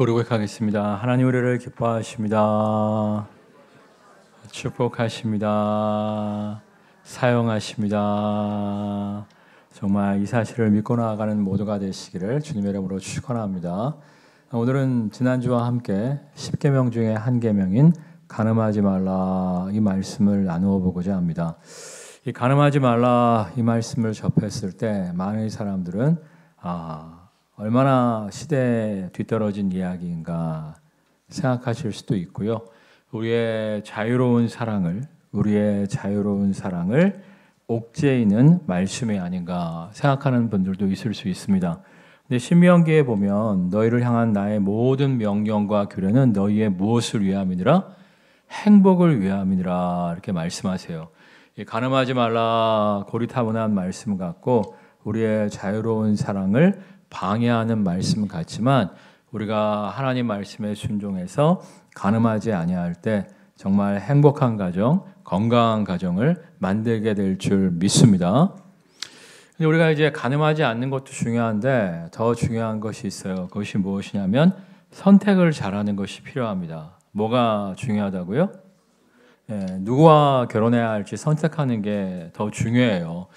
우리 고백하겠습니다. 하나님 우리를 기뻐하십니다. 축복하십니다. 사용하십니다. 정말 이 사실을 믿고 나아가는 모두가 되시기를 주님의 이름으로 축원합니다. 오늘은 지난주와 함께 10계명 중에 한 계명인 간음하지 말라 이 말씀을 나누어 보고자 합니다. 이 간음하지 말라 이 말씀을 접했을 때 많은 사람들은 얼마나 시대에 뒤떨어진 이야기인가 생각하실 수도 있고요. 우리의 자유로운 사랑을 옥죄이는 말씀이 아닌가 생각하는 분들도 있을 수 있습니다. 근데 신명기에 보면 너희를 향한 나의 모든 명령과 규례는 너희의 무엇을 위함이니라? 행복을 위함이니라 이렇게 말씀하세요. 간음하지 말라 고리타분한 말씀 같고 우리의 자유로운 사랑을 방해하는 말씀 같지만 우리가 하나님 말씀에 순종해서 간음하지 아니할 때 정말 행복한 가정, 건강한 가정을 만들게 될 줄 믿습니다. 근데 우리가 이제 간음하지 않는 것도 중요한데 더 중요한 것이 있어요. 그것이 무엇이냐면 선택을 잘하는 것이 필요합니다. 뭐가 중요하다고요? 누구와 결혼해야 할지 선택하는 게 더 중요해요.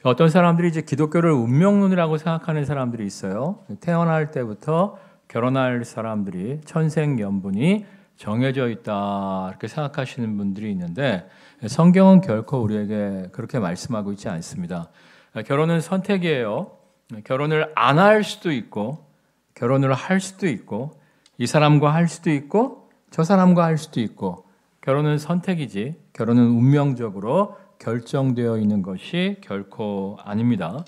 어떤 사람들이 이제 기독교를 운명론이라고 생각하는 사람들이 있어요. 태어날 때부터 결혼할 사람들이 천생연분이 정해져 있다 이렇게 생각하시는 분들이 있는데 성경은 결코 우리에게 그렇게 말씀하고 있지 않습니다. 결혼은 선택이에요. 결혼을 안 할 수도 있고 결혼을 할 수도 있고 이 사람과 할 수도 있고 저 사람과 할 수도 있고 결혼은 선택이지 결혼은 운명적으로 결정되어 있는 것이 결코 아닙니다.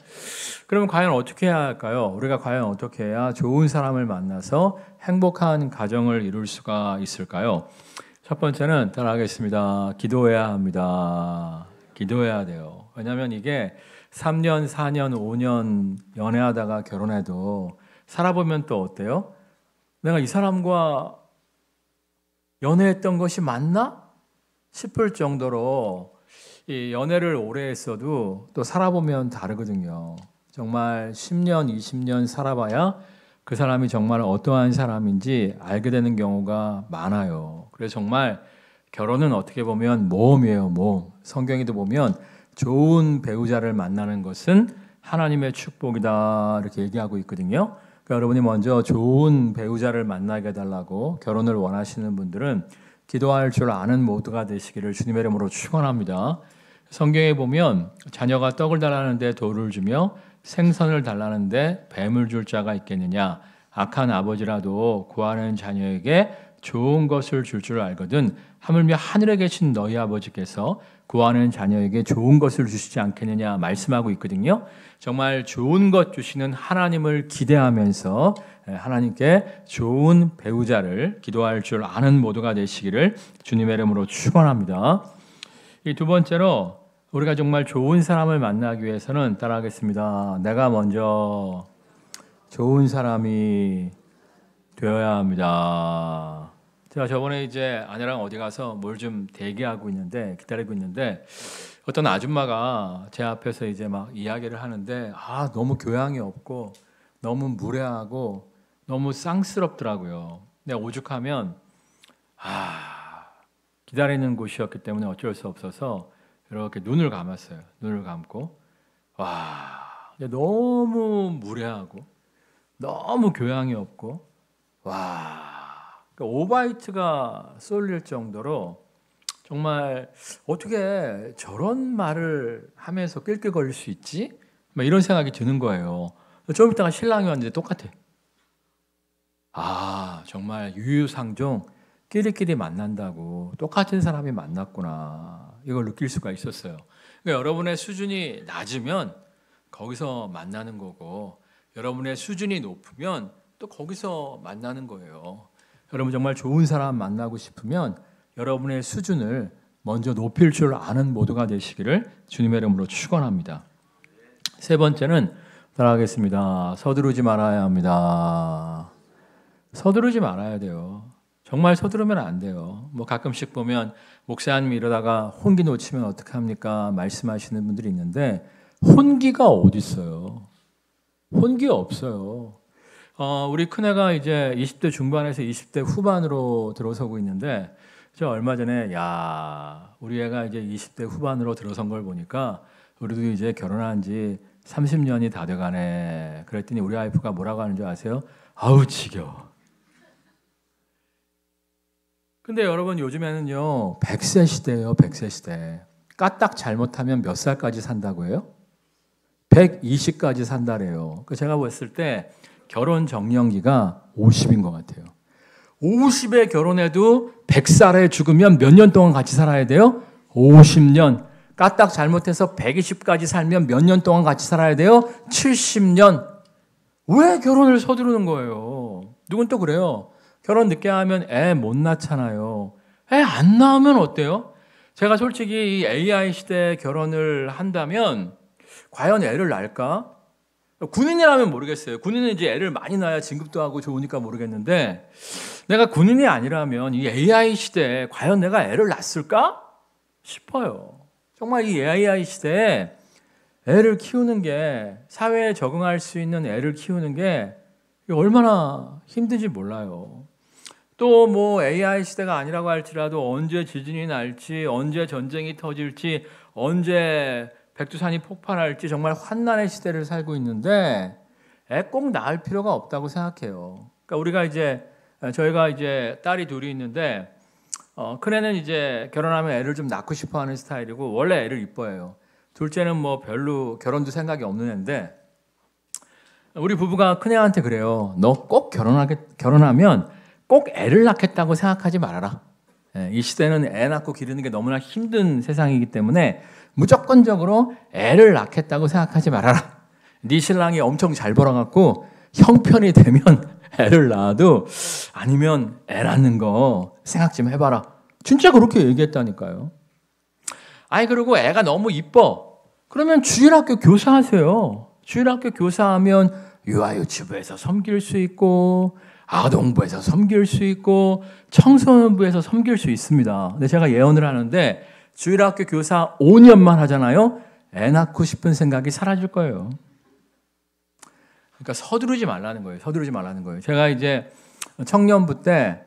그러면 과연 어떻게 해야 할까요? 우리가 과연 어떻게 해야 좋은 사람을 만나서 행복한 가정을 이룰 수가 있을까요? 첫 번째는 따라하겠습니다. 기도해야 합니다. 기도해야 돼요. 왜냐하면 이게 3년, 4년, 5년 연애하다가 결혼해도 살아보면 또 어때요? 내가 이 사람과 연애했던 것이 맞나? 싶을 정도로 이 연애를 오래 했어도 또 살아보면 다르거든요. 정말 10년, 20년 살아봐야 그 사람이 정말 어떠한 사람인지 알게 되는 경우가 많아요. 그래서 정말 결혼은 어떻게 보면 모험이에요, 모험. 성경에도 보면 좋은 배우자를 만나는 것은 하나님의 축복이다 이렇게 얘기하고 있거든요. 그러니까 여러분이 먼저 좋은 배우자를 만나게 해달라고 결혼을 원하시는 분들은 기도할 줄 아는 모두가 되시기를 주님의 이름으로 축원합니다. 성경에 보면 자녀가 떡을 달라는데 돌을 주며 생선을 달라는데 뱀을 줄 자가 있겠느냐. 악한 아버지라도 구하는 자녀에게 좋은 것을 줄 줄 알거든 하물며 하늘에 계신 너희 아버지께서 구하는 자녀에게 좋은 것을 주시지 않겠느냐 말씀하고 있거든요. 정말 좋은 것 주시는 하나님을 기대하면서 하나님께 좋은 배우자를 기도할 줄 아는 모두가 되시기를 주님의 이름으로 축원합니다. 이 두 번째로 우리가 정말 좋은 사람을 만나기 위해서는 따라하겠습니다. 내가 먼저 좋은 사람이 되어야 합니다. 제가 저번에 이제 아내랑 어디 가서 뭘 좀 기다리고 있는데 어떤 아줌마가 제 앞에서 이제 막 이야기를 하는데 너무 교양이 없고 너무 무례하고 너무 쌍스럽더라고요. 근데 오죽하면 기다리는 곳이었기 때문에 어쩔 수 없어서 이렇게 눈을 감았어요. 눈을 감고 너무 무례하고 너무 교양이 없고 오바이트가 쏠릴 정도로 정말 어떻게 저런 말을 하면서 낄낄거릴 수 있지? 이런 생각이 드는 거예요. 좀 있다가 신랑이 왔는데 똑같아. 정말 유유상종 끼리끼리 만난다고 똑같은 사람이 만났구나. 이걸 느낄 수가 있었어요. 그러니까 여러분의 수준이 낮으면 거기서 만나는 거고 여러분의 수준이 높으면 또 거기서 만나는 거예요. 여러분 정말 좋은 사람 만나고 싶으면 여러분의 수준을 먼저 높일 줄 아는 모두가 되시기를 주님의 이름으로 축원합니다. 세 번째는 따라하겠습니다. 서두르지 말아야 합니다. 서두르지 말아야 돼요. 정말 서두르면 안 돼요. 가끔씩 보면 목사님 이러다가 혼기 놓치면 어떡합니까? 말씀하시는 분들이 있는데 혼기가 어디 있어요? 혼기 없어요. 우리 큰애가 이제 20대 중반에서 20대 후반으로 들어서고 있는데, 저 얼마 전에 야, 우리 애가 이제 20대 후반으로 들어선 걸 보니까 우리도 이제 결혼한 지 30년이 다 돼가네. 그랬더니 우리 와이프가 뭐라고 하는 줄 아세요? 아우 지겨워. 근데 여러분 요즘에는요 100세 시대예요. 100세 시대. 까딱 잘못하면 몇 살까지 산다고 해요? 120까지 산다래요. 제가 봤을 때 결혼 정년기가 50인 것 같아요. 50에 결혼해도 100살에 죽으면 몇 년 동안 같이 살아야 돼요? 50년. 까딱 잘못해서 120까지 살면 몇 년 동안 같이 살아야 돼요? 70년. 왜 결혼을 서두르는 거예요? 누군 또 그래요. 결혼 늦게 하면 애 못 낳잖아요. 애 안 낳으면 어때요? 제가 솔직히 이 AI 시대에 결혼을 한다면 과연 애를 낳을까? 군인이라면 모르겠어요. 군인은 이제 애를 많이 낳아야 진급도 하고 좋으니까 모르겠는데, 내가 군인이 아니라면 이 AI 시대에 과연 내가 애를 낳았을까 싶어요. 정말 이 AI 시대에 애를 키우는 게, 사회에 적응할 수 있는 애를 키우는 게 얼마나 힘든지 몰라요. 또 뭐 AI 시대가 아니라고 할지라도 언제 지진이 날지, 언제 전쟁이 터질지, 언제 백두산이 폭발할지 정말 환난의 시대를 살고 있는데 애 꼭 낳을 필요가 없다고 생각해요. 그러니까 저희가 이제 딸이 둘이 있는데, 큰애는 이제 결혼하면 애를 좀 낳고 싶어하는 스타일이고 원래 애를 이뻐해요. 둘째는 뭐 별로 결혼도 생각이 없는 애인데, 우리 부부가 큰애한테 그래요. 너 꼭 결혼하면 꼭 애를 낳겠다고 생각하지 말아라. 이 시대는 애 낳고 기르는 게 너무나 힘든 세상이기 때문에 무조건적으로 애를 낳겠다고 생각하지 말아라. 네 신랑이 엄청 잘 벌어갖고 형편이 되면 애를 낳아도 아니면 애 낳는 거 생각 좀 해봐라. 진짜 그렇게 얘기했다니까요. 아니 그리고 애가 너무 이뻐. 그러면 주일학교 교사하세요. 주일학교 교사하면 유아유치부에서 섬길 수 있고 아동부에서 섬길 수 있고 청소년부에서 섬길 수 있습니다. 근데 제가 예언을 하는데 주일학교 교사 5년만 하잖아요. 애 낳고 싶은 생각이 사라질 거예요. 그러니까 서두르지 말라는 거예요. 서두르지 말라는 거예요. 제가 이제 청년부 때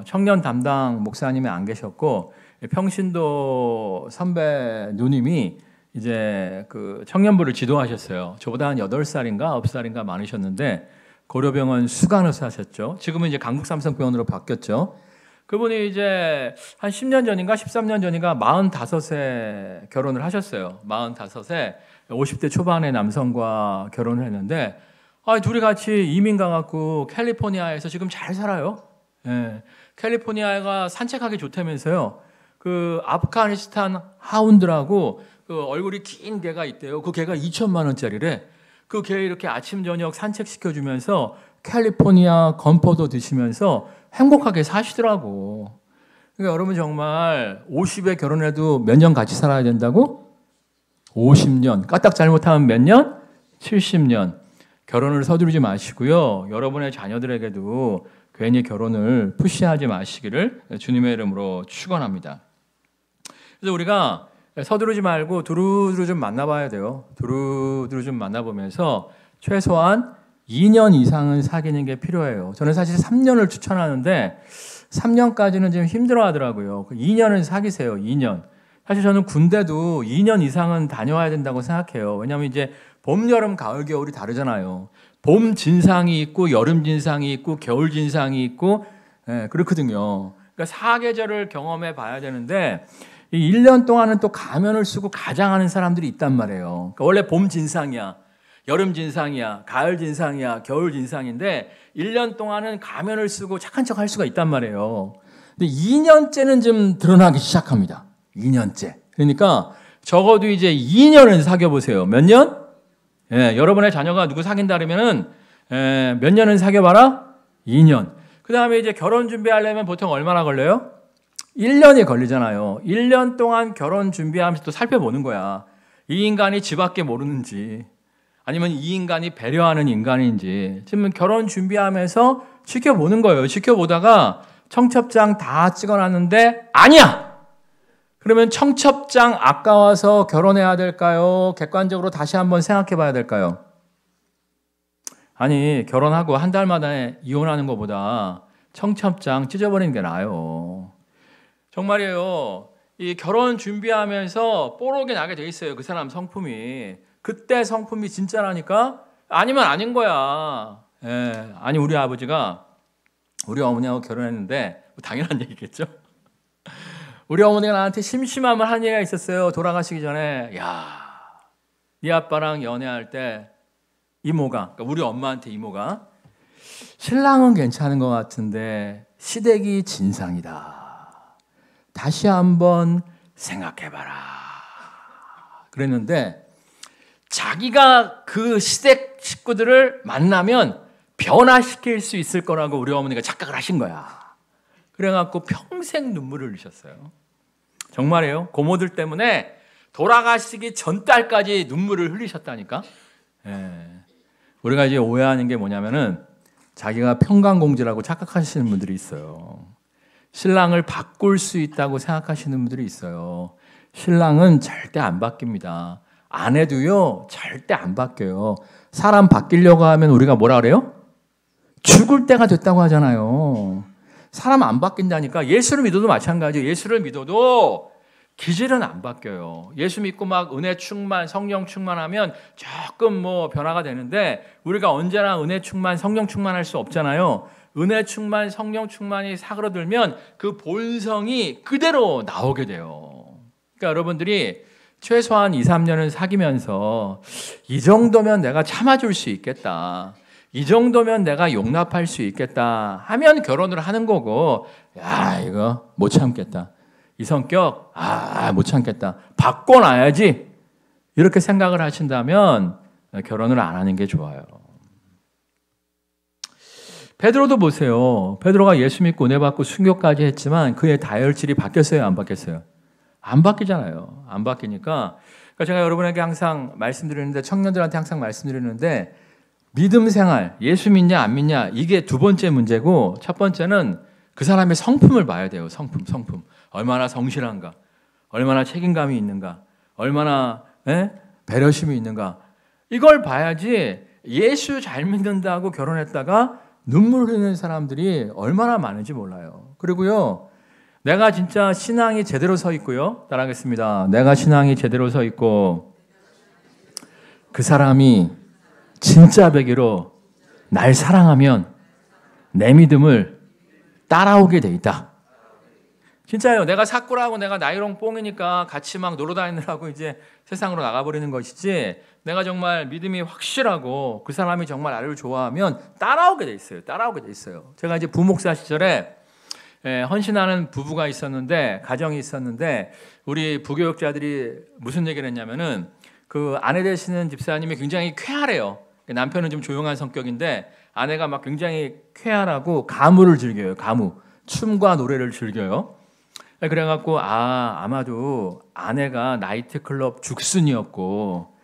청년 담당 목사님이 안 계셨고 평신도 선배 누님이 이제 그 청년부를 지도하셨어요. 저보다 한 8살인가 9살인가 많으셨는데 고려병원 수간의사 하셨죠. 지금은 이제 강북삼성병원으로 바뀌었죠. 그분이 이제 한 10년 전인가 13년 전인가 45세 결혼을 하셨어요. 45세 50대 초반의 남성과 결혼을 했는데 둘이 같이 이민 가갖고 캘리포니아에서 지금 잘 살아요. 예. 캘리포니아가 산책하기 좋다면서요. 그 아프가니스탄 하운드라고 그 얼굴이 긴 개가 있대요. 그 개가 2천만 원짜리래. 그 개 이렇게 아침 저녁 산책시켜주면서 캘리포니아 건포도 드시면서 행복하게 사시더라고. 그러니까 여러분 정말 50에 결혼해도 몇 년 같이 살아야 된다고? 50년. 까딱 잘못하면 몇 년? 70년. 결혼을 서두르지 마시고요. 여러분의 자녀들에게도 괜히 결혼을 푸시하지 마시기를 주님의 이름으로 축원합니다. 그래서 우리가 서두르지 말고 두루두루 좀 만나봐야 돼요. 두루두루 좀 만나보면서 최소한 2년 이상은 사귀는 게 필요해요. 저는 사실 3년을 추천하는데 3년까지는 좀 힘들어 하더라고요. 2년은 사귀세요. 2년. 사실 저는 군대도 2년 이상은 다녀와야 된다고 생각해요. 왜냐하면 이제 봄, 여름, 가을, 겨울이 다르잖아요. 봄 진상이 있고 여름 진상이 있고 겨울 진상이 있고 그렇거든요. 그러니까 사계절을 경험해 봐야 되는데 이 1년 동안은 또 가면을 쓰고 가장하는 사람들이 있단 말이에요. 그러니까 원래 봄 진상이야. 여름 진상이야, 가을 진상이야, 겨울 진상인데 1년 동안은 가면을 쓰고 착한 척 할 수가 있단 말이에요. 근데 2년째는 좀 드러나기 시작합니다. 2년째. 그러니까 적어도 이제 2년은 사귀어보세요. 몇 년? 여러분의 자녀가 누구 사귄다 그러면은 몇 년은 사귀어봐라? 2년. 그 다음에 이제 결혼 준비하려면 보통 얼마나 걸려요? 1년이 걸리잖아요. 1년 동안 결혼 준비하면서 또 살펴보는 거야. 이 인간이 지 밖에 모르는지 아니면 이 인간이 배려하는 인간인지 지금 결혼 준비하면서 지켜보는 거예요. 지켜보다가 청첩장 다 찍어놨는데 아니야! 그러면 청첩장 아까워서 결혼해야 될까요? 객관적으로 다시 한번 생각해 봐야 될까요? 아니 결혼하고 한 달 만에 이혼하는 것보다 청첩장 찢어버리는 게 나아요. 정말이에요. 이 결혼 준비하면서 뽀록이 나게 돼 있어요. 그 사람 성품이. 그때 성품이 진짜라니까? 아니면 아닌 거야. 예. 아니 우리 아버지가 우리 어머니하고 결혼했는데 당연한 얘기겠죠. 우리 어머니가 나한테 심심하면 한 얘기가 있었어요. 돌아가시기 전에. 야, 네 아빠랑 연애할 때 이모가, 그러니까 우리 엄마한테 이모가 신랑은 괜찮은 것 같은데 시댁이 진상이다. 다시 한번 생각해봐라. 그랬는데 자기가 그 시댁 식구들을 만나면 변화시킬 수 있을 거라고 우리 어머니가 착각을 하신 거야. 그래갖고 평생 눈물을 흘리셨어요. 정말이에요. 고모들 때문에 돌아가시기 전달까지 눈물을 흘리셨다니까. 예. 우리가 이제 오해하는 게 뭐냐면은 자기가 평강공주라고 착각하시는 분들이 있어요. 신랑을 바꿀 수 있다고 생각하시는 분들이 있어요. 신랑은 절대 안 바뀝니다. 아내도요 절대 안 바뀌어요. 사람 바뀌려고 하면 우리가 뭐라 그래요? 죽을 때가 됐다고 하잖아요. 사람 안 바뀐다니까. 예수를 믿어도 마찬가지예요. 예수를 믿어도 기질은 안 바뀌어요. 예수 믿고 막 은혜 충만, 성령 충만하면 조금 뭐 변화가 되는데 우리가 언제나 은혜 충만, 성령 충만할 수 없잖아요. 은혜 충만, 성령 충만이 사그러들면 그 본성이 그대로 나오게 돼요. 그러니까 여러분들이 최소한 2, 3년은 사귀면서 이 정도면 내가 참아줄 수 있겠다. 이 정도면 내가 용납할 수 있겠다 하면 결혼을 하는 거고, 야 이거 못 참겠다. 이 성격 못 참겠다. 바꿔놔야지. 이렇게 생각을 하신다면 결혼을 안 하는 게 좋아요. 베드로도 보세요. 베드로가 예수 믿고 은혜 받고 순교까지 했지만 그의 다혈질이 바뀌었어요? 안 바뀌었어요? 안 바뀌잖아요. 안 바뀌니까. 그러니까 제가 여러분에게 항상 말씀드리는데, 청년들한테 항상 말씀드리는데, 믿음 생활, 예수 믿냐 안 믿냐 이게 두 번째 문제고, 첫 번째는 그 사람의 성품을 봐야 돼요. 성품. 얼마나 성실한가, 얼마나 책임감이 있는가, 얼마나 배려심이 있는가. 이걸 봐야지. 예수 잘 믿는다고 결혼했다가 눈물 흘리는 사람들이 얼마나 많은지 몰라요. 그리고요, 내가 진짜 신앙이 제대로 서 있고요. 따라하겠습니다. 내가 신앙이 제대로 서 있고 그 사람이 진짜 베개로 날 사랑하면 내 믿음을 따라오게 돼 있다. 진짜요. 내가 사꾸라고 내가 나이롱 뽕이니까 같이 막 놀러 다니느라고 이제 세상으로 나가버리는 것이지, 내가 정말 믿음이 확실하고 그 사람이 정말 나를 좋아하면 따라오게 돼 있어요. 따라오게 돼 있어요. 제가 이제 부목사 시절에 헌신하는 부부가 있었는데, 가정이 있었는데, 우리 부교육자들이 무슨 얘기를 했냐면은 그 아내 되시는 집사님이 굉장히 쾌활해요. 남편은 좀 조용한 성격인데 아내가 막 굉장히 쾌활하고 가무를 즐겨요. 가무. 춤과 노래를 즐겨요. 그래갖고 아마도 아내가 나이트클럽 죽순이었고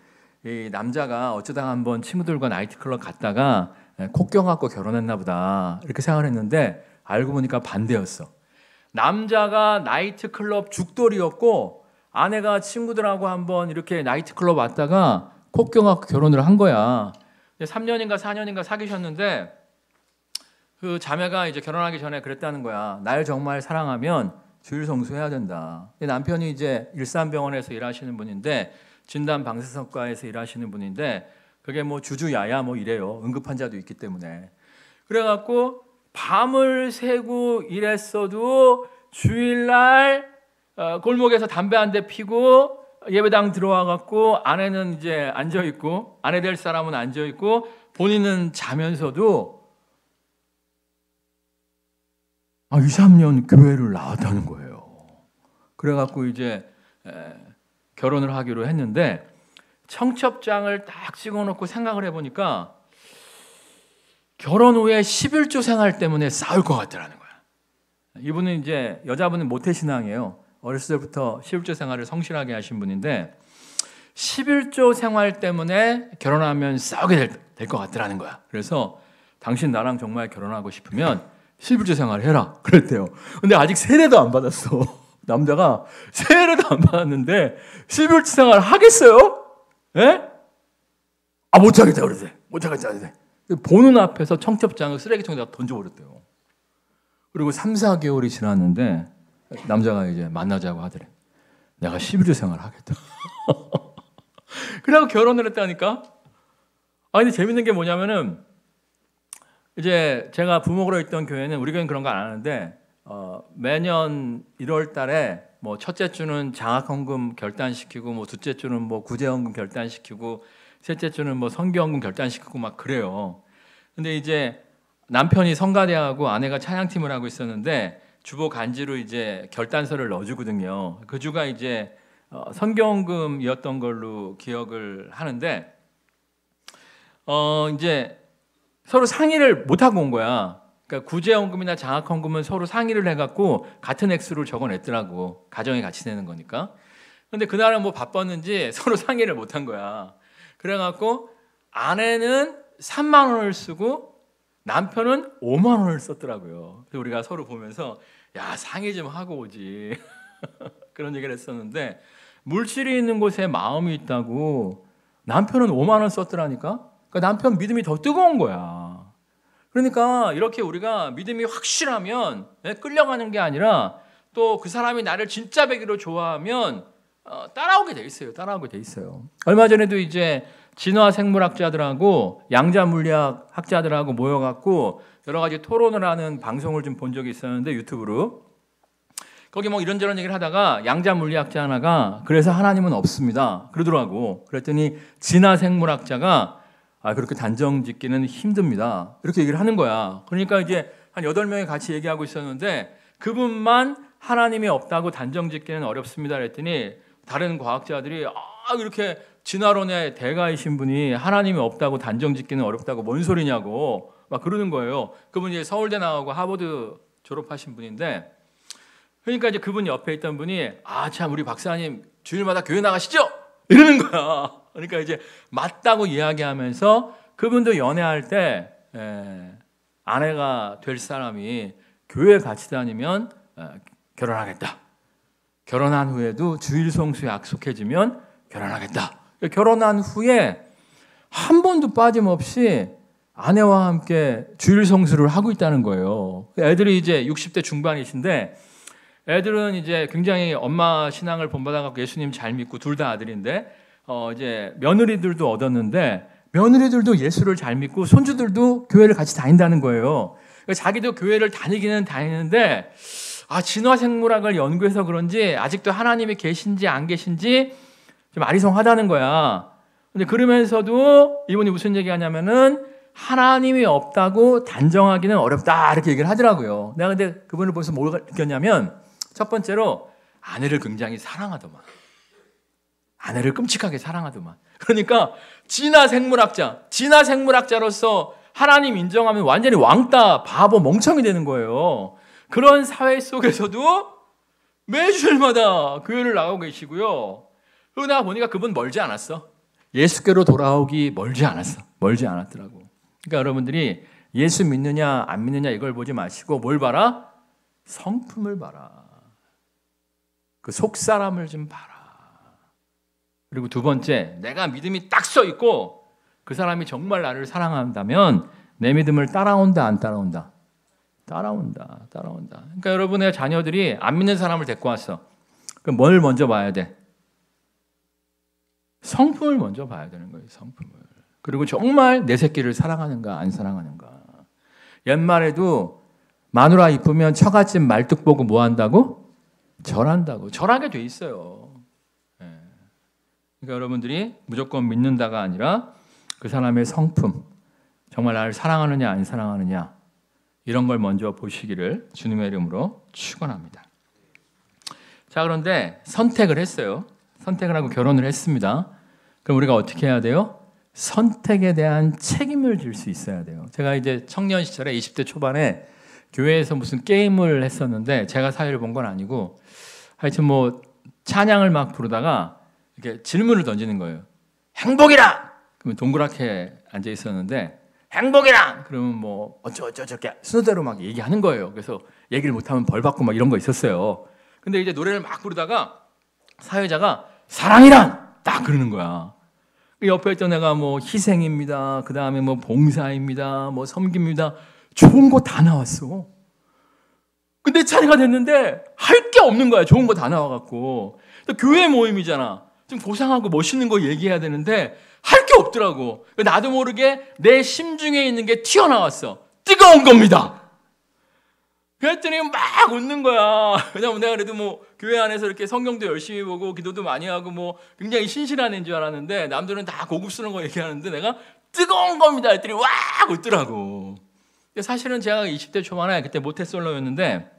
이 남자가 어쩌다 한번 친구들과 나이트클럽 갔다가 코 껴갖고 결혼했나 보다 이렇게 생각을 했는데, 알고 보니까 반대였어. 남자가 나이트클럽 죽돌이었고 아내가 친구들하고 한번 이렇게 나이트클럽 왔다가 코 껴갖고 결혼을 한 거야. 3년인가 4년인가 사귀셨는데 그 자매가 이제 결혼하기 전에 그랬다는 거야. 날 정말 사랑하면 주일 성수해야 된다. 남편이 이제 일산병원에서 일하시는 분인데, 진단 방사선과에서 일하시는 분인데, 그게 뭐 주주야야 뭐 이래요. 응급환자도 있기 때문에. 그래갖고 밤을 새고 일했어도 주일날 골목에서 담배 한 대 피고 예배당 들어와갖고 아내는 이제 앉아있고, 아내 될 사람은 앉아있고, 본인은 자면서도 2, 3년 교회를 나왔다는 거예요. 그래갖고 이제 결혼을 하기로 했는데, 청첩장을 딱 찍어놓고 생각을 해보니까 결혼 후에 11조 생활 때문에 싸울 것 같더라는 거야. 이분은 이제 여자분은 모태신앙이에요. 어렸을 때부터 11조 생활을 성실하게 하신 분인데 11조 생활 때문에 결혼하면 싸우게 될 것 같더라는 거야. 그래서 당신 나랑 정말 결혼하고 싶으면 11조 생활 해라 그랬대요. 근데 아직 세례도 안 받았어. 남자가 세례도 안 받았는데 11조 생활 하겠어요? 예? 못하겠다 그러대. 못하겠다 그러대. 보는 앞에서 청첩장을 쓰레기통에다 던져버렸대요. 그리고 3, 4개월이 지났는데 남자가 이제 만나자고 하더래. 내가 11주 생활 하겠다. 그래고 결혼을 했다니까. 근데 재밌는 게 뭐냐면은 이제 제가 부목으로 있던 교회는 우리 교회는 그런 거 안 하는데 매년 1월 달에 뭐 첫째 주는 장학헌금 결단시키고 뭐 둘째 주는 뭐 구제헌금 결단시키고 셋째 주는 뭐 선교헌금 결단시키고 막 그래요. 근데 이제 남편이 성가대하고 아내가 찬양팀을 하고 있었는데 주보 간지로 이제 결단서를 넣어주거든요. 그 주가 이제 선교헌금이었던 걸로 기억을 하는데 이제 서로 상의를 못 하고 온 거야. 그러니까 구제헌금이나 장학헌금은 서로 상의를 해갖고 같은 액수를 적어냈더라고. 가정이 같이 내는 거니까. 근데 그날은 뭐 바빴는지 서로 상의를 못 한 거야. 그래갖고 아내는 3만 원을 쓰고 남편은 5만 원을 썼더라고요. 그래서 우리가 서로 보면서 야, 상의 좀 하고 오지. 그런 얘기를 했었는데 물질이 있는 곳에 마음이 있다고 남편은 5만 원 썼더라니까. 그러니까 남편 믿음이 더 뜨거운 거야. 그러니까 이렇게 우리가 믿음이 확실하면 끌려가는 게 아니라 또 그 사람이 나를 진짜 배기로 좋아하면 따라오게 돼 있어요. 따라오게 돼 있어요. 얼마 전에도 이제 진화 생물학자들하고 양자 물리학 학자들하고 모여갖고 여러 가지 토론을 하는 방송을 좀 본 적이 있었는데 유튜브로 거기 뭐 이런저런 얘기를 하다가 양자 물리학자 하나가 그래서 하나님은 없습니다 그러더라고. 그랬더니 진화 생물학자가 그렇게 단정 짓기는 힘듭니다 이렇게 얘기를 하는 거야. 그러니까 이제 한 8명이 같이 얘기하고 있었는데 그분만 하나님이 없다고 단정 짓기는 어렵습니다 그랬더니 다른 과학자들이 이렇게 진화론의 대가이신 분이 하나님이 없다고 단정 짓기는 어렵다고 뭔 소리냐고 막 그러는 거예요. 그분이 서울대 나오고 하버드 졸업하신 분인데 그러니까 이제 그분 옆에 있던 분이 참 우리 박사님 주일마다 교회 나가시죠? 이러는 거야. 그러니까 이제 맞다고 이야기하면서 그분도 연애할 때 아내가 될 사람이 교회 같이 다니면 결혼하겠다. 결혼한 후에도 주일 성수 약속해주면 결혼하겠다. 결혼한 후에 한 번도 빠짐없이 아내와 함께 주일 성수를 하고 있다는 거예요. 애들이 이제 60대 중반이신데 애들은 이제 굉장히 엄마 신앙을 본받아갖고 예수님 잘 믿고 둘 다 아들인데 이제 며느리들도 얻었는데 며느리들도 예수를 잘 믿고 손주들도 교회를 같이 다닌다는 거예요. 자기도 교회를 다니기는 다니는데 진화생물학을 연구해서 그런지 아직도 하나님이 계신지 안 계신지 좀 아리송하다는 거야. 근데 그러면서도 이분이 무슨 얘기하냐면은 하나님이 없다고 단정하기는 어렵다 이렇게 얘기를 하더라고요. 내가 근데 그분을 보면서 뭘 느꼈냐면 첫 번째로 아내를 굉장히 사랑하더만. 아내를 끔찍하게 사랑하더만. 그러니까 진화생물학자로서 하나님 인정하면 완전히 왕따, 바보, 멍청이 되는 거예요. 그런 사회 속에서도 매주일마다 교회를 나가고 계시고요. 그리고 내가 보니까 그분 멀지 않았어. 예수께로 돌아오기 멀지 않았어. 멀지 않았더라고. 그러니까 여러분들이 예수 믿느냐 안 믿느냐 이걸 보지 마시고 뭘 봐라? 성품을 봐라. 그 속사람을 좀 봐라. 그리고 두 번째, 내가 믿음이 딱 서 있고 그 사람이 정말 나를 사랑한다면 내 믿음을 따라온다 안 따라온다? 따라온다. 그러니까 여러분의 자녀들이 안 믿는 사람을 데리고 왔어. 그럼 뭘 먼저 봐야 돼? 성품을 먼저 봐야 되는 거예요. 성품을. 그리고 정말 내 새끼를 사랑하는가 안 사랑하는가. 옛말에도 마누라 이쁘면 처갓집 말뚝 보고 뭐 한다고? 절한다고. 절하게 돼 있어요. 그러니까 여러분들이 무조건 믿는다가 아니라 그 사람의 성품, 정말 나를 사랑하느냐 안 사랑하느냐 이런 걸 먼저 보시기를 주님의 이름으로 축원합니다. 자, 그런데 선택을 했어요. 선택을 하고 결혼을 했습니다. 그럼 우리가 어떻게 해야 돼요? 선택에 대한 책임을 질 수 있어야 돼요. 제가 이제 청년 시절에 20대 초반에 교회에서 무슨 게임을 했었는데 제가 사회를 본 건 아니고 하여튼 뭐 찬양을 막 부르다가 이렇게 질문을 던지는 거예요. 행복이란! 그러면 동그랗게 앉아 있었는데 행복이란! 그러면 뭐 어쩌저쩌게 순서대로 막 얘기하는 거예요. 그래서 얘기를 못하면 벌 받고 막 이런 거 있었어요. 근데 이제 노래를 막 부르다가 사회자가 사랑이란! 딱 그러는 거야. 옆에 있던 애가 뭐 희생입니다. 그 다음에 뭐 봉사입니다. 뭐 섬깁니다. 좋은 거 다 나왔어. 근데 차례가 됐는데 할 게 없는 거야. 좋은 거 다 나와갖고. 교회 모임이잖아. 좀 고상하고 멋있는 거 얘기해야 되는데 할 게 없더라고. 나도 모르게 내 심중에 있는 게 튀어나왔어. 뜨거운 겁니다. 그랬더니 막 웃는 거야. 왜냐면 내가 그래도 뭐 교회 안에서 이렇게 성경도 열심히 보고 기도도 많이 하고 뭐 굉장히 신실한 애인 줄 알았는데 남들은 다 고급스러운 거 얘기하는데 내가 뜨거운 겁니다 했더니 와 웃더라고. 사실은 제가 20대 초반에 그때 모태솔로였는데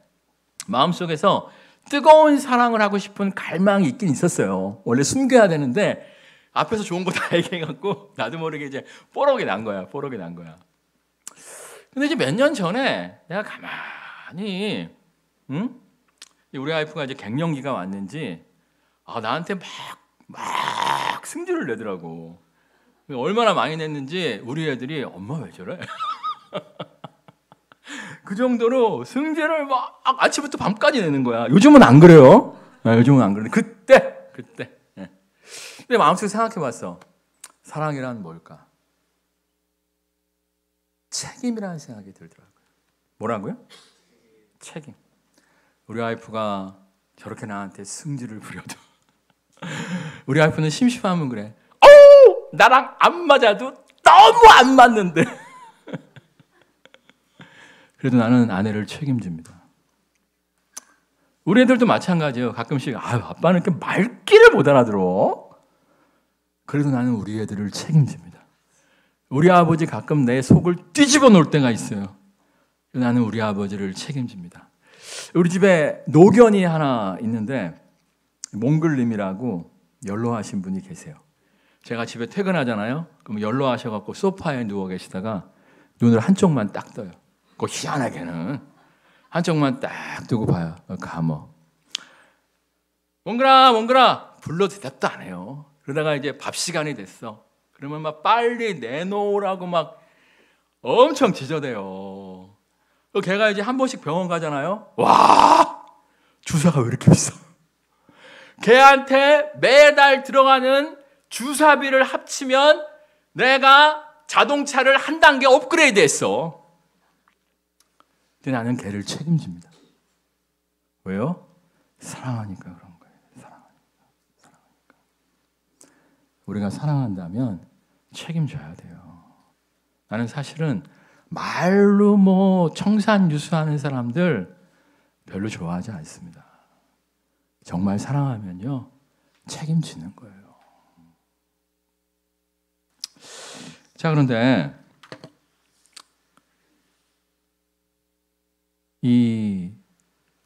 마음속에서 뜨거운 사랑을 하고 싶은 갈망이 있긴 있었어요. 원래 숨겨야 되는데 앞에서 좋은 거 다 얘기해갖고 나도 모르게 이제 뽀록이 난 거야. 근데 이제 몇 년 전에 내가 가만히 우리 와이프가 이제 갱년기가 왔는지 나한테 막 승질을 내더라고. 얼마나 많이 냈는지 우리 애들이 엄마 왜 저래? 그 정도로 승질을 막 아침부터 밤까지 내는 거야. 요즘은 안 그래요. 요즘은 안 그래. 그때. 근데 마음속에 생각해봤어. 사랑이란 뭘까? 책임이라는 생각이 들더라고요. 뭐라고요? 책임. 우리 와이프가 저렇게 나한테 승질을 부려도 우리 와이프는 심심하면 그래. 나랑 안 맞아도 너무 안 맞는데 그래도 나는 아내를 책임집니다. 우리 애들도 마찬가지예요. 가끔씩 아빠는 이렇게 말귀를 못 알아들어. 그래도 나는 우리 애들을 책임집니다. 우리 아버지 가끔 내 속을 뒤집어 놓을 때가 있어요. 나는 우리 아버지를 책임집니다. 우리 집에 노견이 하나 있는데 몽글님이라고 연로하신 분이 계세요. 제가 집에 퇴근하잖아요. 그럼 연로하셔갖고 소파에 누워 계시다가 눈을 한쪽만 딱 떠요. 그 희한하게는 한쪽만 딱 뜨고 봐요. 감어. 몽글아 불러 대답도 안 해요. 그러다가 이제 밥 시간이 됐어. 그러면 막 빨리 내놓으라고 막 엄청 지저대요. 걔가 이제 한 번씩 병원 가잖아요. 와, 주사가 왜 이렇게 비싸? 걔한테 매달 들어가는 주사비를 합치면 내가 자동차를 한 단계 업그레이드 했어. 근데 나는 걔를 책임집니다. 왜요? 사랑하니까 그런 거예요. 사랑하니까. 우리가 사랑한다면 책임져야 돼요. 나는 사실은 말로 뭐 청산유수하는 사람들 별로 좋아하지 않습니다. 정말 사랑하면요 책임지는 거예요. 자, 그런데 이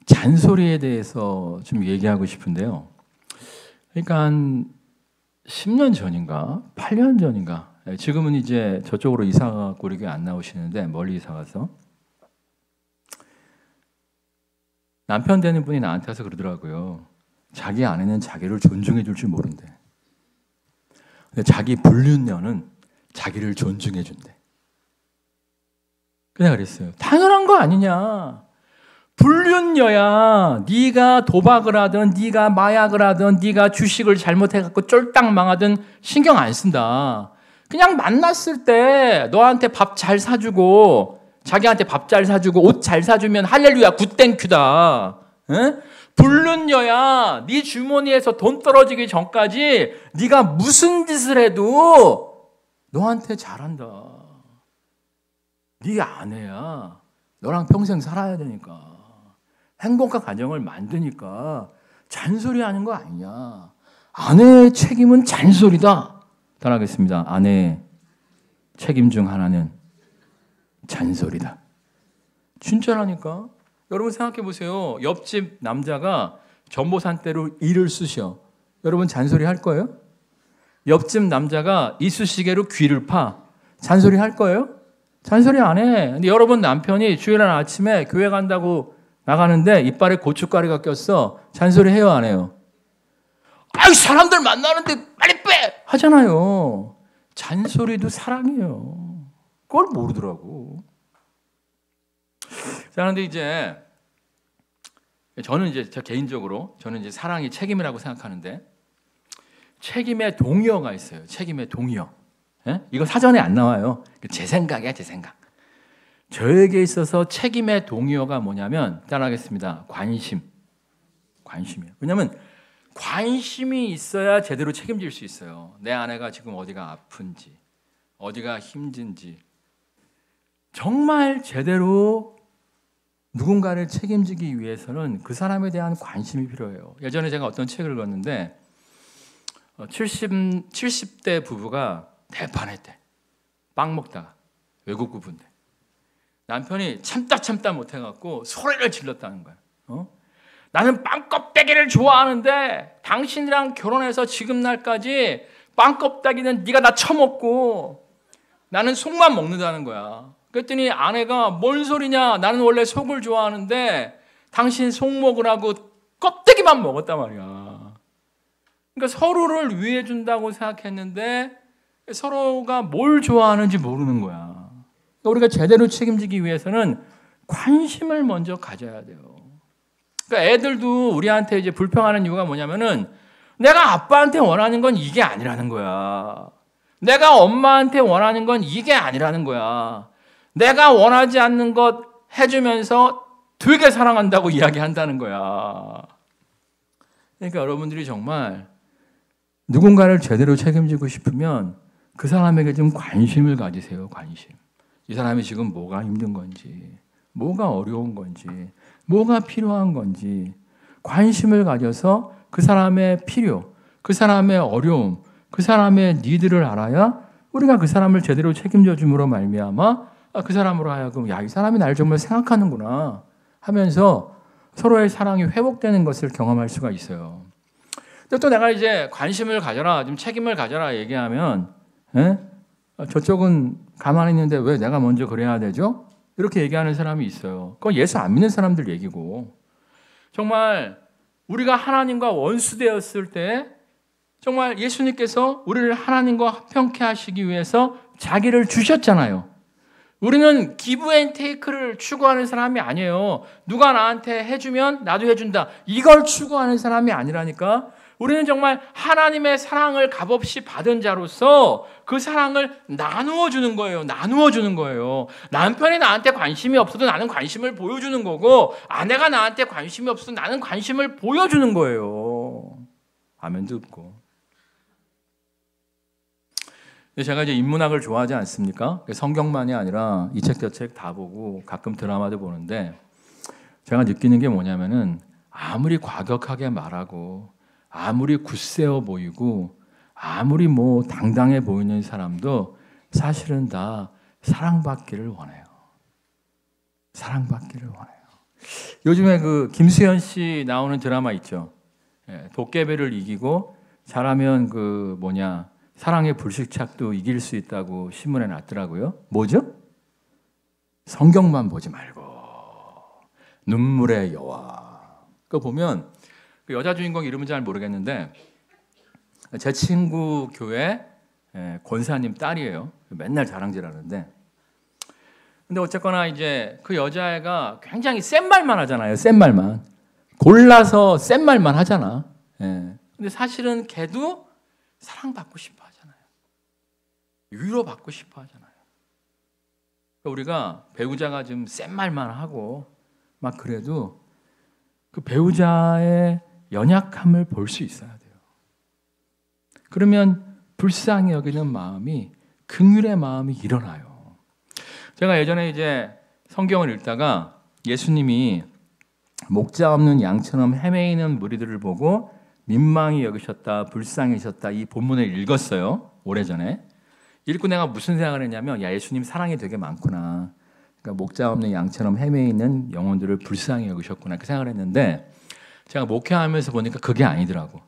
잔소리에 대해서 좀 얘기하고 싶은데요. 그러니까 한 10년 전인가 8년 전인가 지금은 이제 저쪽으로 이사가 우리 교회 안 나오시는데 멀리 이사 가서 남편 되는 분이 나한테 와서 그러더라고요. 자기 아내는 자기를 존중해 줄 줄 모른대. 근데 자기 불륜녀는 자기를 존중해 준대. 그냥 그랬어요. 당연한 거 아니냐. 불륜녀야. 네가 도박을 하든 네가 마약을 하든 네가 주식을 잘못해갖고 쫄딱 망하든 신경 안 쓴다. 그냥 만났을 때 너한테 밥 잘 사주고 자기한테 밥 잘 사주고 옷 잘 사주면 할렐루야 굿땡큐다. 응? 불륜녀야. 네 주머니에서 돈 떨어지기 전까지 네가 무슨 짓을 해도 너한테 잘한다. 네 아내야. 너랑 평생 살아야 되니까. 행복한 가정을 만드니까 잔소리하는 거 아니냐. 아내의 책임은 잔소리다. 따라하겠습니다. 아내의 책임 중 하나는 잔소리다. 진짜라니까. 여러분 생각해 보세요. 옆집 남자가 전보산대로 이를 쑤셔. 여러분 잔소리 할 거예요? 옆집 남자가 이쑤시개로 귀를 파. 잔소리 할 거예요? 잔소리 안 해. 근데 여러분 남편이 주일날 아침에 교회 간다고 나가는데 이빨에 고춧가루가 꼈어. 잔소리 해요, 안 해요? 아이, 사람들 만나는데 빨리 빼! 하잖아요. 잔소리도 사랑이에요. 그걸 모르더라고. 자, 그런데 이제 저는 이제 저 개인적으로 저는 이제 사랑이 책임이라고 생각하는데 책임의 동의어가 있어요. 책임의 동의어. 예? 이거 사전에 안 나와요. 제 생각이야, 제 생각. 저에게 있어서 책임의 동의어가 뭐냐면 따라하겠습니다. 관심이에요. 왜냐하면 관심이 있어야 제대로 책임질 수 있어요. 내 아내가 지금 어디가 아픈지, 어디가 힘든지 정말 제대로 누군가를 책임지기 위해서는 그 사람에 대한 관심이 필요해요. 예전에 제가 어떤 책을 읽었는데 70대 부부가 대판했대. 빵 먹다가 외국 부부인데 남편이 참다 못해갖고 소리를 질렀다는 거야. 나는 빵 껍데기를 좋아하는데 당신이랑 결혼해서 지금 날까지 빵 껍데기는 네가 다 처먹고 나는 속만 먹는다는 거야. 그랬더니 아내가 뭔 소리냐, 나는 원래 속을 좋아하는데 당신 속 먹으라고 껍데기만 먹었단 말이야. 그러니까 서로를 위해 준다고 생각했는데 서로가 뭘 좋아하는지 모르는 거야. 그러니까 우리가 제대로 책임지기 위해서는 관심을 먼저 가져야 돼요. 그러니까 애들도 우리한테 이제 불평하는 이유가 뭐냐면은 내가 아빠한테 원하는 건 이게 아니라는 거야. 내가 엄마한테 원하는 건 이게 아니라는 거야. 내가 원하지 않는 것 해주면서 되게 사랑한다고 이야기한다는 거야. 그러니까 여러분들이 정말 누군가를 제대로 책임지고 싶으면 그 사람에게 좀 관심을 가지세요. 관심. 이 사람이 지금 뭐가 힘든 건지, 뭐가 어려운 건지, 뭐가 필요한 건지 관심을 가져서 그 사람의 필요, 그 사람의 어려움, 그 사람의 니드를 알아야 우리가 그 사람을 제대로 책임져 줌으로 말미암아 그 사람으로 하여금 야, 이 사람이 나를 정말 생각하는구나 하면서 서로의 사랑이 회복되는 것을 경험할 수가 있어요. 또 내가 이제 관심을 가져라, 좀 책임을 가져라 얘기하면 저쪽은 가만히 있는데 왜 내가 먼저 그래야 되죠? 이렇게 얘기하는 사람이 있어요. 그건 예수 안 믿는 사람들 얘기고, 정말 우리가 하나님과 원수되었을 때 정말 예수님께서 우리를 하나님과 화평케 하시기 위해서 자기를 주셨잖아요. 우리는 기브 앤 테이크를 추구하는 사람이 아니에요. 누가 나한테 해주면 나도 해준다, 이걸 추구하는 사람이 아니라니까. 우리는 정말 하나님의 사랑을 값없이 받은 자로서 그 사랑을 나누어 주는 거예요. 나누어 주는 거예요. 남편이 나한테 관심이 없어도 나는 관심을 보여주는 거고, 아내가 나한테 관심이 없어도 나는 관심을 보여주는 거예요. 아멘도 없고. 제가 이제 인문학을 좋아하지 않습니까? 성경만이 아니라 이 책 저 책 다 보고 가끔 드라마도 보는데 제가 느끼는 게 뭐냐면은 아무리 과격하게 말하고 아무리 굳세어 보이고 아무리 뭐 당당해 보이는 사람도 사실은 다 사랑받기를 원해요. 사랑받기를 원해요. 요즘에 그 김수현 씨 나오는 드라마 있죠. 도깨비를 이기고 잘하면 그 뭐냐, 사랑의 불식착도 이길 수 있다고 신문에 났더라고요. 뭐죠? 성경만 보지 말고 눈물의 여와. 그거 보면 그 여자 주인공 이름은 잘 모르겠는데 제 친구 교회 권사님 딸이에요. 맨날 자랑질하는데, 근데 어쨌거나 이제 그 여자애가 굉장히 센 말만 하잖아요. 센 말만 골라서 센 말만 하잖아. 근데 사실은 걔도 사랑받고 싶어 하잖아요. 위로받고 싶어 하잖아요. 우리가 배우자가 좀 센 말만 하고 막 그래도 그 배우자의 연약함을 볼 수 있어야 돼요. 그러면 불쌍히 여기는 마음이, 긍휼의 마음이 일어나요. 제가 예전에 이제 성경을 읽다가 예수님이 목자 없는 양처럼 헤매이는 무리들을 보고 민망히 여기셨다, 불쌍히셨다, 이 본문을 읽었어요. 오래전에. 읽고 내가 무슨 생각을 했냐면, 야, 예수님 사랑이 되게 많구나. 그러니까 목자 없는 양처럼 헤매이는 영혼들을 불쌍히 여기셨구나, 그 생각을 했는데, 제가 목회하면서 보니까 그게 아니더라고.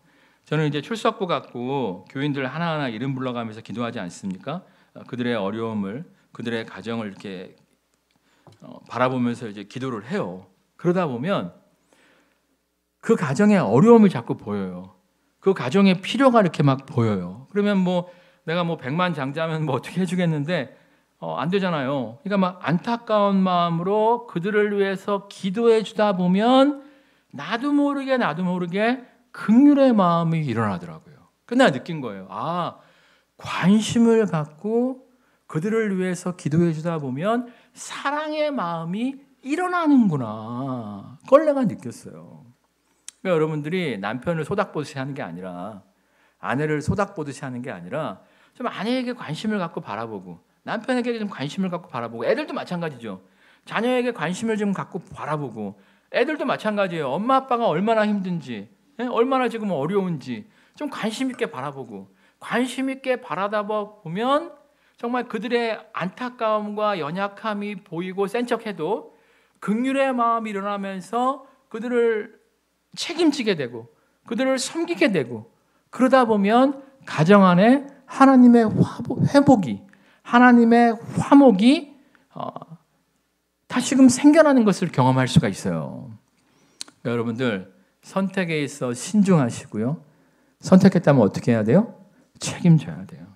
저는 이제 출석부 갖고 교인들 하나하나 이름 불러가면서 기도하지 않습니까? 그들의 어려움을, 그들의 가정을 이렇게 바라보면서 이제 기도를 해요. 그러다 보면 그 가정의 어려움이 자꾸 보여요. 그 가정의 필요가 이렇게 막 보여요. 그러면 뭐 내가 뭐 100만 장자면 뭐 어떻게 해주겠는데 안 되잖아요. 그러니까 막 안타까운 마음으로 그들을 위해서 기도해 주다 보면 나도 모르게 긍휼의 마음이 일어나더라고요. 근데 내가 느낀 거예요. 관심을 갖고 그들을 위해서 기도해 주다 보면 사랑의 마음이 일어나는구나. 그걸 내가 느꼈어요. 그러니까 여러분들이 남편을 소닥보듯이 하는 게 아니라, 아내를 소닥보듯이 하는 게 아니라 좀 아내에게 관심을 갖고 바라보고, 남편에게 좀 관심을 갖고 바라보고, 애들도 마찬가지죠. 자녀에게 관심을 좀 갖고 바라보고, 애들도 마찬가지예요. 엄마 아빠가 얼마나 힘든지, 얼마나 지금 어려운지 좀 관심 있게 바라보고, 관심 있게 바라다 보면 정말 그들의 안타까움과 연약함이 보이고 센 척해도 긍휼의 마음이 일어나면서 그들을 책임지게 되고 그들을 섬기게 되고, 그러다 보면 가정 안에 하나님의 회복이, 하나님의 화목이 다시금 생겨나는 것을 경험할 수가 있어요. 여러분들 선택에 있어 신중하시고요. 선택했다면 어떻게 해야 돼요? 책임져야 돼요.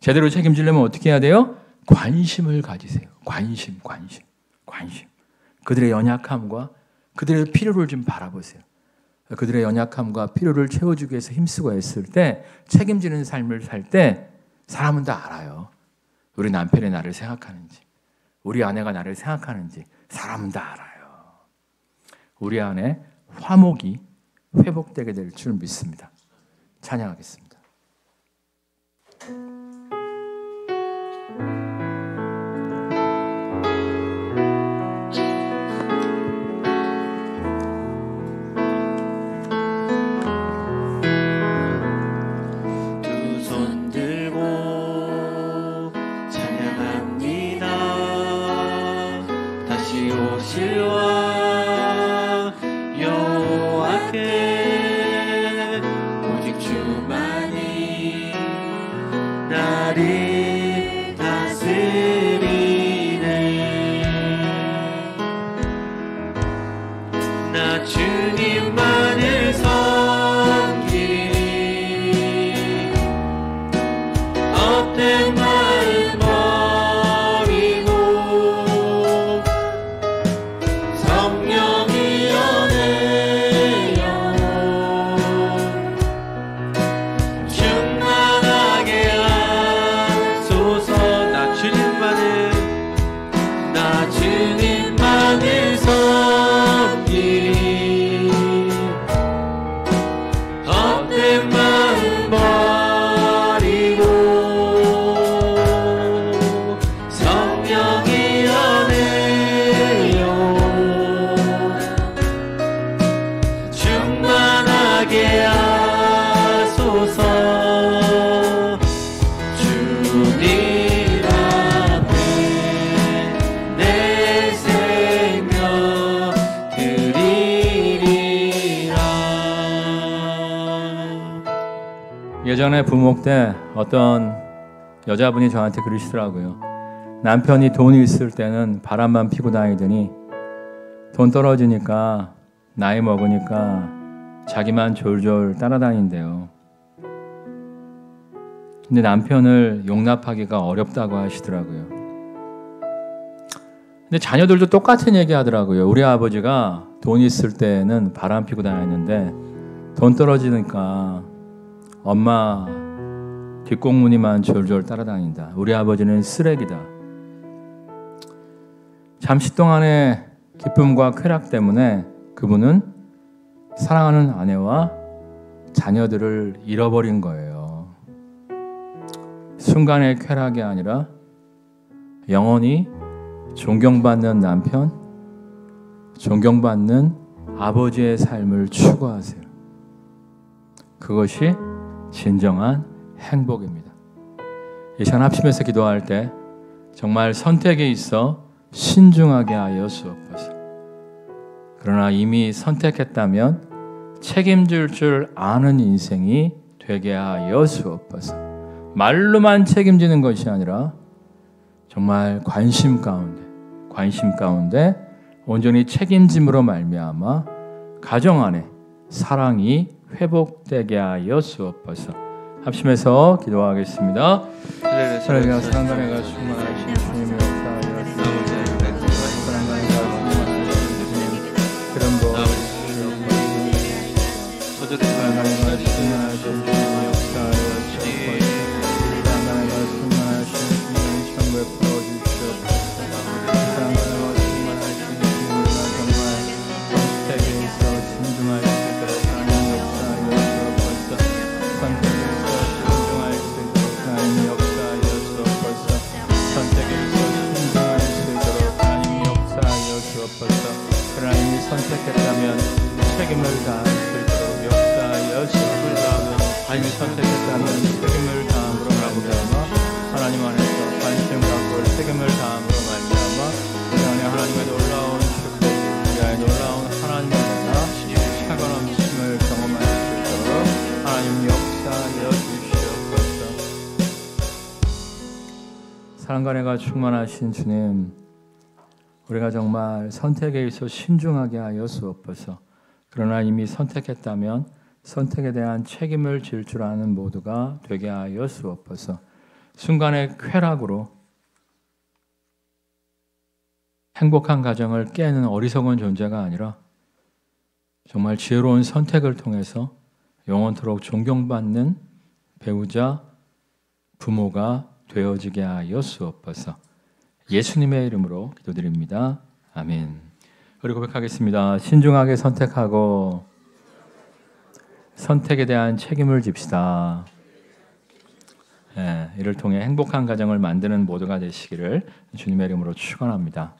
제대로 책임지려면 어떻게 해야 돼요? 관심을 가지세요. 관심. 그들의 연약함과 그들의 필요를 좀 바라보세요. 그들의 연약함과 필요를 채워주기 위해서 힘쓰고 애쓸 때, 책임지는 삶을 살 때 사람은 다 알아요. 우리 남편이 나를 생각하는지, 우리 아내가 나를 생각하는지 사람은 다 알아요. 우리 안에 화목이 회복되게 될 줄 믿습니다. 찬양하겠습니다. 예전에 부목 때 어떤 여자분이 저한테 그러시더라고요. 남편이 돈이 있을 때는 바람만 피고 다니더니 돈 떨어지니까, 나이 먹으니까 자기만 졸졸 따라다닌대요. 근데 남편을 용납하기가 어렵다고 하시더라고요. 근데 자녀들도 똑같은 얘기 하더라고요. 우리 아버지가 돈 있을 때는 바람 피고 다녔는데 돈 떨어지니까 엄마 뒷공무니만 졸졸 따라다닌다. 우리 아버지는 쓰레기다. 잠시 동안의 기쁨과 쾌락 때문에 그분은 사랑하는 아내와 자녀들을 잃어버린 거예요. 순간의 쾌락이 아니라 영원히 존경받는 남편, 존경받는 아버지의 삶을 추구하세요. 그것이 진정한 행복입니다. 이 시간 합심해서 기도할 때 정말 선택에 있어 신중하게 하여 주옵소서. 그러나 이미 선택했다면 책임질 줄 아는 인생이 되게 하여 주옵소서. 말로만 책임지는 것이 아니라 정말 관심 가운데 온전히 책임짐으로 말미암아 가정 안에 사랑이 회복되게 하여 주옵소서. 합심해서 기도하겠습니다. 하나님과 사랑과 충만하신 주님의 역사하여 사랑과 그런 것 하나님과 충만하신 주님의 책임을 다할 수 있도록 역사하여 주시옵소서. 하나님이 선택했다면 책임을 다함으로 말미암아 하나님 안에서 관심 갖고 책임을 다함으로 말미암아 우리 안에 하나님의 놀라운 축복, 우리 안에 놀라운 하나님의 나라, 차고 넘침을 경험할 수 있도록 하나님 역사하여 주시옵소서. 사랑과 은혜가 충만하신 주님, 우리가 정말 선택에 있어 신중하게 하여 주옵소서. 그러나 이미 선택했다면 선택에 대한 책임을 질 줄 아는 모두가 되게 하여 주옵소서. 순간의 쾌락으로 행복한 가정을 깨는 어리석은 존재가 아니라 정말 지혜로운 선택을 통해서 영원토록 존경받는 배우자, 부모가 되어지게 하여 주옵소서. 예수님의 이름으로 기도드립니다. 아멘. 우리 고백하겠습니다. 신중하게 선택하고 선택에 대한 책임을 집시다. 이를 통해 행복한 가정을 만드는 모두가 되시기를 주님의 이름으로 축원합니다.